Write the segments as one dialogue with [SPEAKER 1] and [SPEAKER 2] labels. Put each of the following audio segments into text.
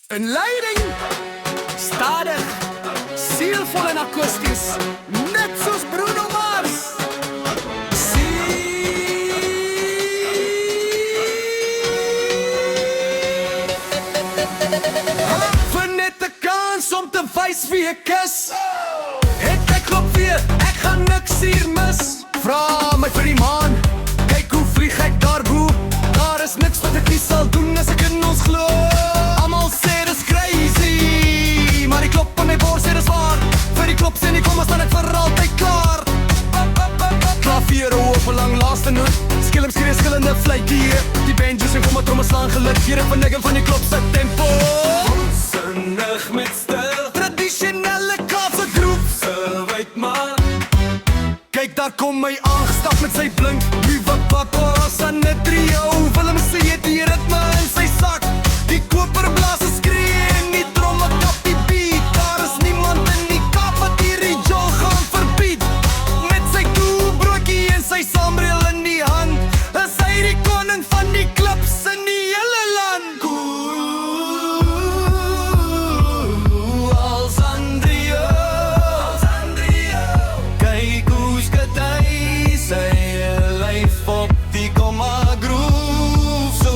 [SPEAKER 1] Een leiding, stadig, zielvol en akoesties, net soos Bruno Mars. Vir net 'n kans om te wys wie ek is. Ek klop weer, ek gaan niks hier mis. Vra my vir die maan, kyk hoe vlieg ek daarbo. Daar is niks wat ek nie sal doen as ek in ons glo. Almal sê dis crazy, maar die klop aan my bors sê dis waar. Vir die klop sê nie kom, staan ek vir altyd klaar. Klavier op 'n lang laaste noot, skelm skree skillende fluitjie. Die banjos en kom maar trommels slaan geluk. Hier van nigging van die klop se tempo. Onsinnig met stil, tradisionele Kaapse groep. Se wyd maar, kyk daar kom my aangestap met sy blink. Nuwe bakos aan 'n trio. Willem sê het die ritme in sy sak. Die koperblaas skree en die tromme kap die beat. Daar is niemand in die Kaap wat hierdie jol gaan verbied. Met sy koelbroodjie en sy saambreel in die hand, is hy die koning van die klips in die hele land. Cool als Andrio, kyk hoe skud hy sy lyf op die komma groove so.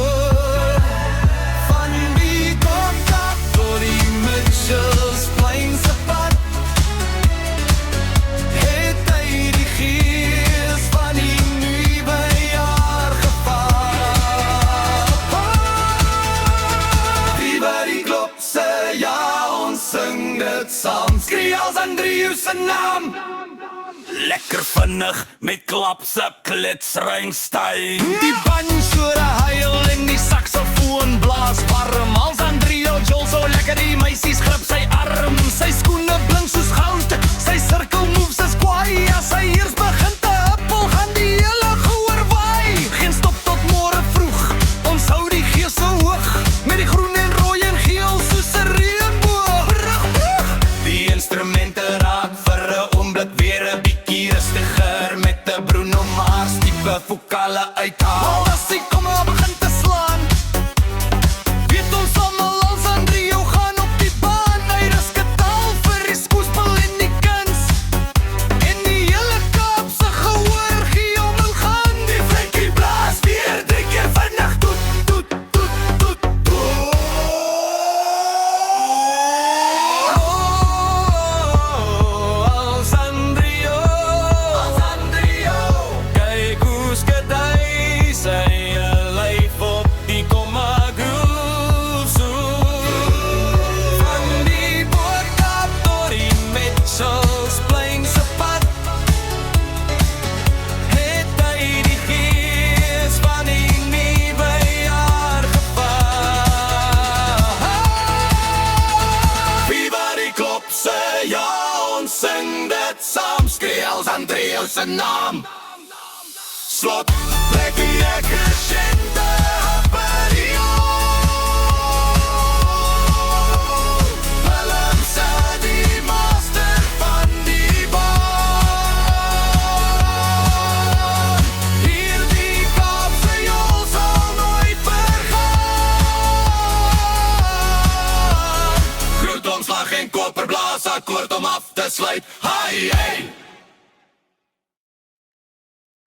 [SPEAKER 1] Van die Kaap tot die Mitchells Plain se pad, het hy die gees van die nuwe jaar gevat. Viva die klop se ja, ons sing dit saam. Skree als Andrio se naam. Lekker vinnig met klapse klitsringstyl. Die banjore huil en die saksofoon blaas warm. Als Andrio jol so lekker, die meisies grip sy arm. Sy skoene blink soos goud, sy circle moves is kwaai. As hy eers begin te huppel, gaan die hele gehoor waai. Geen stop tot môre vroeg, ons hou die gees so hoog. Met die groen en rooi en geel soos 'n reënboog. Die instrumente raak vir 'n oomblik weer 'n bietjie rustiger. Met 'n Bruno Mars tipe vokale uithaal. As die komme begin te slaan, weet ons almal als Andrio gaan op die baan. Hy is getaal vir die skoespel en die kuns. En die hele Kaapse gehoor gee om en gaan. Die Frankie blaas weer 3 keer vinnig. Toet, toet, toet, toet, toet. Als Andrio, kyk hoe skud hy sy lyf op die komma groove so. Van die Kaap tot die Mitchells Plain se pad, het hy die gees van die nuwe jaar gevat. Viva die klop se ja, ons sing dit saam. Skree als Andrio se naam. Slot, trek die ek gesente appario. Willem sê die master van die baan. Hierdie Kaapse jol sal nooit vergaan. Groetomslag en koperblaas akkoord om af te sluit. Hai, hey.